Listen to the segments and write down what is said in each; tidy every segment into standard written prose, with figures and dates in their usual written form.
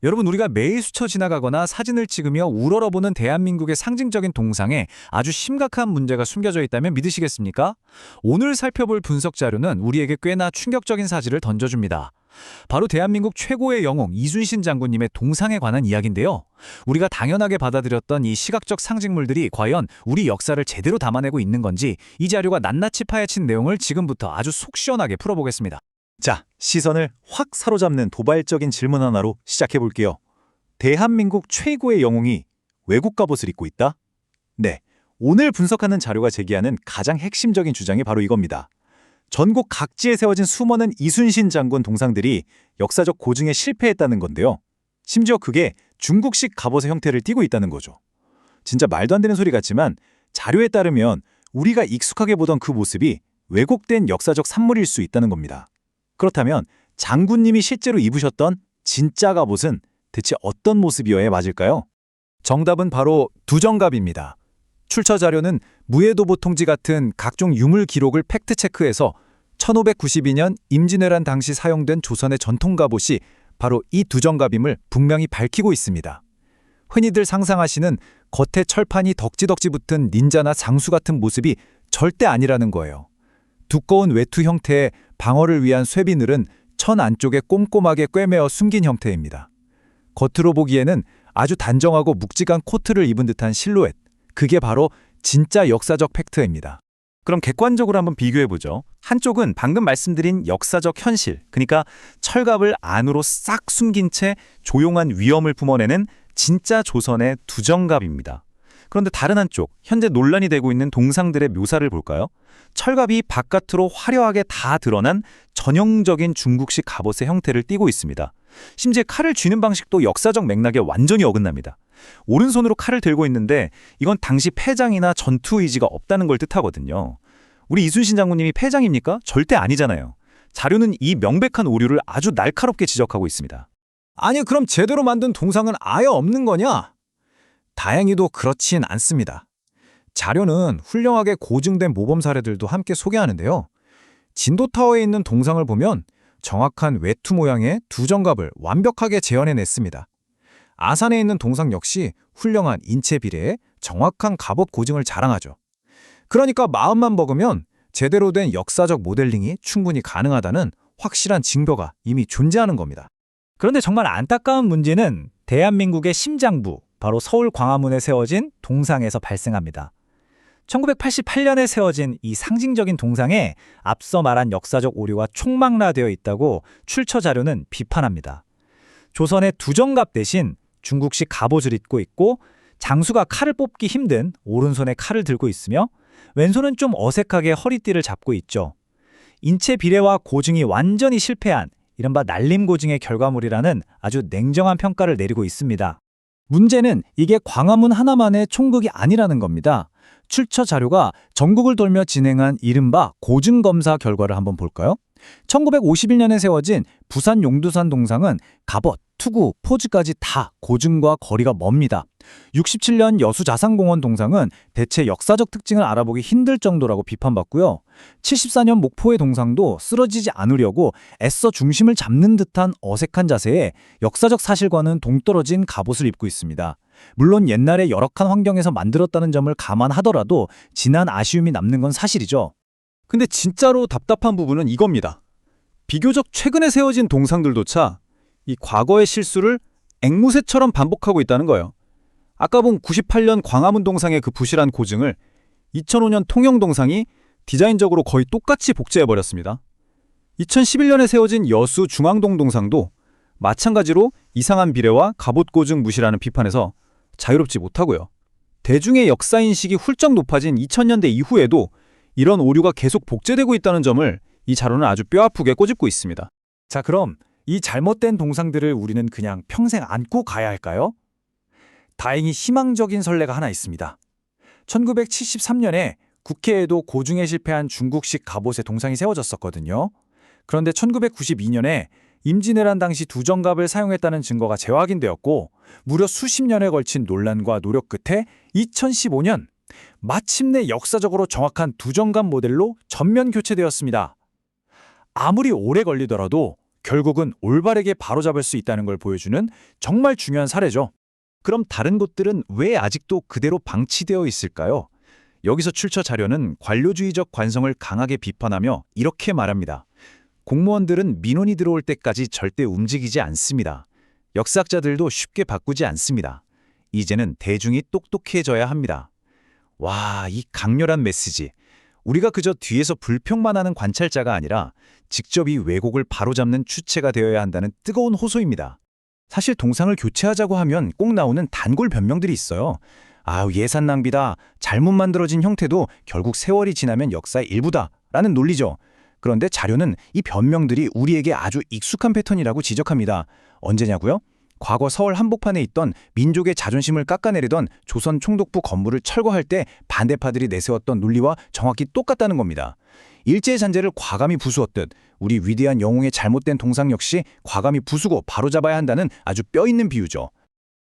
여러분, 우리가 매일 스쳐 지나가거나 사진을 찍으며 우러러보는 대한민국의 상징적인 동상에 아주 심각한 문제가 숨겨져 있다면 믿으시겠습니까? 오늘 살펴볼 분석 자료는 우리에게 꽤나 충격적인 사실을 던져줍니다. 바로 대한민국 최고의 영웅 이순신 장군님의 동상에 관한 이야기인데요. 우리가 당연하게 받아들였던 이 시각적 상징물들이 과연 우리 역사를 제대로 담아내고 있는 건지, 이 자료가 낱낱이 파헤친 내용을 지금부터 아주 속 시원하게 풀어보겠습니다. 자, 시선을 확 사로잡는 도발적인 질문 하나로 시작해볼게요. 대한민국 최고의 영웅이 외국 갑옷을 입고 있다? 네, 오늘 분석하는 자료가 제기하는 가장 핵심적인 주장이 바로 이겁니다. 전국 각지에 세워진 수많은 이순신 장군 동상들이 역사적 고증에 실패했다는 건데요. 심지어 그게 중국식 갑옷의 형태를 띠고 있다는 거죠. 진짜 말도 안 되는 소리 같지만 자료에 따르면 우리가 익숙하게 보던 그 모습이 왜곡된 역사적 산물일 수 있다는 겁니다. 그렇다면 장군님이 실제로 입으셨던 진짜 갑옷은 대체 어떤 모습이어야 맞을까요? 정답은 바로 두정갑입니다. 출처 자료는 무예도보 통지 같은 각종 유물 기록을 팩트체크해서 1592년 임진왜란 당시 사용된 조선의 전통 갑옷이 바로 이 두정갑임을 분명히 밝히고 있습니다. 흔히들 상상하시는 겉에 철판이 덕지덕지 붙은 닌자나 장수 같은 모습이 절대 아니라는 거예요. 두꺼운 외투 형태의 방어를 위한 쇠비늘은 천 안쪽에 꼼꼼하게 꿰매어 숨긴 형태입니다. 겉으로 보기에는 아주 단정하고 묵직한 코트를 입은 듯한 실루엣, 그게 바로 진짜 역사적 팩트입니다. 그럼 객관적으로 한번 비교해보죠. 한쪽은 방금 말씀드린 역사적 현실, 그러니까 철갑을 안으로 싹 숨긴 채 조용한 위엄을 뿜어내는 진짜 조선의 두정갑입니다. 그런데 다른 한쪽, 현재 논란이 되고 있는 동상들의 묘사를 볼까요? 철갑이 바깥으로 화려하게 다 드러난 전형적인 중국식 갑옷의 형태를 띠고 있습니다. 심지어 칼을 쥐는 방식도 역사적 맥락에 완전히 어긋납니다. 오른손으로 칼을 들고 있는데 이건 당시 패장이나 전투 의지가 없다는 걸 뜻하거든요. 우리 이순신 장군님이 패장입니까? 절대 아니잖아요. 자료는 이 명백한 오류를 아주 날카롭게 지적하고 있습니다. 아니, 그럼 제대로 만든 동상은 아예 없는 거냐? 다행히도 그렇진 않습니다. 자료는 훌륭하게 고증된 모범 사례들도 함께 소개하는데요. 진도타워에 있는 동상을 보면 정확한 외투 모양의 두정갑을 완벽하게 재현해냈습니다. 아산에 있는 동상 역시 훌륭한 인체 비례에 정확한 갑옷 고증을 자랑하죠. 그러니까 마음만 먹으면 제대로 된 역사적 모델링이 충분히 가능하다는 확실한 징표가 이미 존재하는 겁니다. 그런데 정말 안타까운 문제는 대한민국의 심장부, 바로 서울 광화문에 세워진 동상에서 발생합니다. 1988년에 세워진 이 상징적인 동상에 앞서 말한 역사적 오류가 총망라되어 있다고 출처 자료는 비판합니다. 조선의 두정갑 대신 중국식 갑옷을 입고 있고, 장수가 칼을 뽑기 힘든 오른손에 칼을 들고 있으며 왼손은 좀 어색하게 허리띠를 잡고 있죠. 인체 비례와 고증이 완전히 실패한 이른바 날림 고증의 결과물이라는 아주 냉정한 평가를 내리고 있습니다. 문제는 이게 광화문 하나만의 총극이 아니라는 겁니다. 출처 자료가 전국을 돌며 진행한 이른바 고증검사 결과를 한번 볼까요? 1951년에 세워진 부산 용두산 동상은 갑옷, 투구, 포즈까지 다 고증과 거리가 멉니다. 67년 여수자산공원 동상은 대체 역사적 특징을 알아보기 힘들 정도라고 비판받고요. 74년 목포의 동상도 쓰러지지 않으려고 애써 중심을 잡는 듯한 어색한 자세에 역사적 사실과는 동떨어진 갑옷을 입고 있습니다. 물론 옛날에 열악한 환경에서 만들었다는 점을 감안하더라도 진한 아쉬움이 남는 건 사실이죠. 근데 진짜로 답답한 부분은 이겁니다. 비교적 최근에 세워진 동상들조차 이 과거의 실수를 앵무새처럼 반복하고 있다는 거예요. 아까 본 98년 광화문 동상의 그 부실한 고증을 2005년 통영 동상이 디자인적으로 거의 똑같이 복제해버렸습니다. 2011년에 세워진 여수 중앙동 동상도 마찬가지로 이상한 비례와 갑옷 고증 무시라는 비판에서 자유롭지 못하고요. 대중의 역사인식이 훌쩍 높아진 2000년대 이후에도 이런 오류가 계속 복제되고 있다는 점을 이 자료는 아주 뼈아프게 꼬집고 있습니다. 자, 그럼 이 잘못된 동상들을 우리는 그냥 평생 안고 가야 할까요? 다행히 희망적인 선례가 하나 있습니다. 1973년에 국회에도 고증에 실패한 중국식 갑옷의 동상이 세워졌었거든요. 그런데 1992년에 임진왜란 당시 두정갑을 사용했다는 증거가 재확인되었고, 무려 수십 년에 걸친 논란과 노력 끝에 2015년 마침내 역사적으로 정확한 두정갑 모델로 전면 교체되었습니다. 아무리 오래 걸리더라도 결국은 올바르게 바로잡을 수 있다는 걸 보여주는 정말 중요한 사례죠. 그럼 다른 곳들은 왜 아직도 그대로 방치되어 있을까요? 여기서 출처 자료는 관료주의적 관성을 강하게 비판하며 이렇게 말합니다. 공무원들은 민원이 들어올 때까지 절대 움직이지 않습니다. 역사학자들도 쉽게 바꾸지 않습니다. 이제는 대중이 똑똑해져야 합니다. 와, 이 강렬한 메시지. 우리가 그저 뒤에서 불평만 하는 관찰자가 아니라 직접 이 왜곡을 바로잡는 주체가 되어야 한다는 뜨거운 호소입니다. 사실 동상을 교체하자고 하면 꼭 나오는 단골 변명들이 있어요. 예산 낭비다, 잘못 만들어진 형태도 결국 세월이 지나면 역사의 일부다 라는 논리죠. 그런데 자료는 이 변명들이 우리에게 아주 익숙한 패턴이라고 지적합니다. 언제냐고요? 과거 서울 한복판에 있던 민족의 자존심을 깎아내리던 조선 총독부 건물을 철거할 때 반대파들이 내세웠던 논리와 정확히 똑같다는 겁니다. 일제의 잔재를 과감히 부수었듯 우리 위대한 영웅의 잘못된 동상 역시 과감히 부수고 바로잡아야 한다는 아주 뼈있는 비유죠.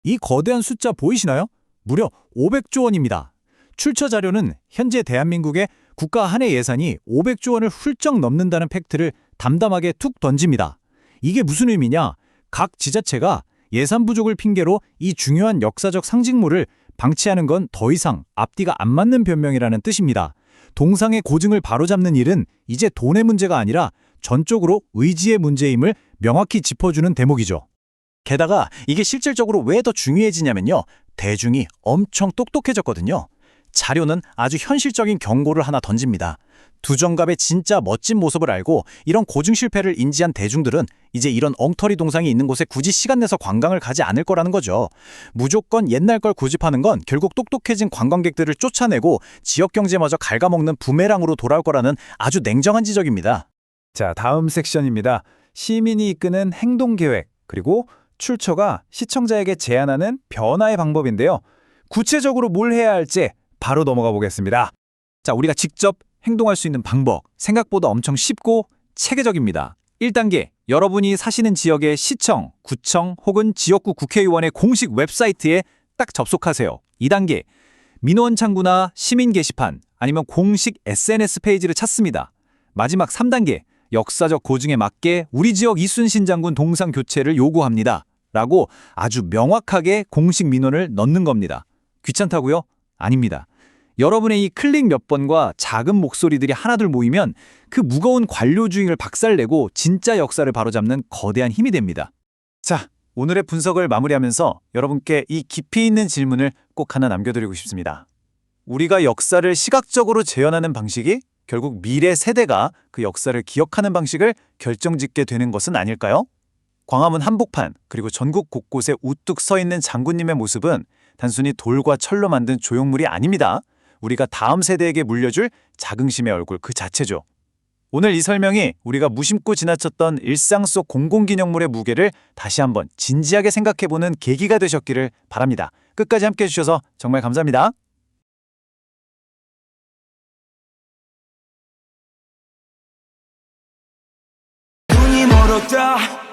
이 거대한 숫자 보이시나요? 무려 500조 원입니다. 출처 자료는 현재 대한민국의 국가 한 해 예산이 500조 원을 훌쩍 넘는다는 팩트를 담담하게 툭 던집니다. 이게 무슨 의미냐? 각 지자체가 예산 부족을 핑계로 이 중요한 역사적 상징물을 방치하는 건 더 이상 앞뒤가 안 맞는 변명이라는 뜻입니다. 동상의 고증을 바로잡는 일은 이제 돈의 문제가 아니라 전적으로 의지의 문제임을 명확히 짚어주는 대목이죠. 게다가 이게 실질적으로 왜 더 중요해지냐면요. 대중이 엄청 똑똑해졌거든요. 자료는 아주 현실적인 경고를 하나 던집니다. 두정갑의 진짜 멋진 모습을 알고 이런 고증 실패를 인지한 대중들은 이제 이런 엉터리 동상이 있는 곳에 굳이 시간 내서 관광을 가지 않을 거라는 거죠. 무조건 옛날 걸 고집하는 건 결국 똑똑해진 관광객들을 쫓아내고 지역 경제마저 갉아먹는 부메랑으로 돌아올 거라는 아주 냉정한 지적입니다. 자, 다음 섹션입니다. 시민이 이끄는 행동계획, 그리고 출처가 시청자에게 제안하는 변화의 방법인데요. 구체적으로 뭘 해야 할지 바로 넘어가 보겠습니다. 자, 우리가 직접 행동할 수 있는 방법, 생각보다 엄청 쉽고 체계적입니다. 1단계, 여러분이 사시는 지역의 시청, 구청 혹은 지역구 국회의원의 공식 웹사이트에 딱 접속하세요. 2단계, 민원 창구나 시민 게시판 아니면 공식 SNS 페이지를 찾습니다. 마지막 3단계, 역사적 고증에 맞게 우리 지역 이순신 장군 동상 교체를 요구합니다. 라고 아주 명확하게 공식 민원을 넣는 겁니다. 귀찮다고요? 아닙니다. 여러분의 이 클릭 몇 번과 작은 목소리들이 하나둘 모이면 그 무거운 관료주의를 박살내고 진짜 역사를 바로잡는 거대한 힘이 됩니다. 자, 오늘의 분석을 마무리하면서 여러분께 이 깊이 있는 질문을 꼭 하나 남겨드리고 싶습니다. 우리가 역사를 시각적으로 재현하는 방식이 결국 미래 세대가 그 역사를 기억하는 방식을 결정짓게 되는 것은 아닐까요? 광화문 한복판 그리고 전국 곳곳에 우뚝 서 있는 장군님의 모습은 단순히 돌과 철로 만든 조형물이 아닙니다. 우리가 다음 세대에게 물려줄 자긍심의 얼굴 그 자체죠. 오늘 이 설명이 우리가 무심코 지나쳤던 일상 속 공공기념물의 무게를 다시 한번 진지하게 생각해보는 계기가 되셨기를 바랍니다. 끝까지 함께해 주셔서 정말 감사합니다. 눈이 멀었다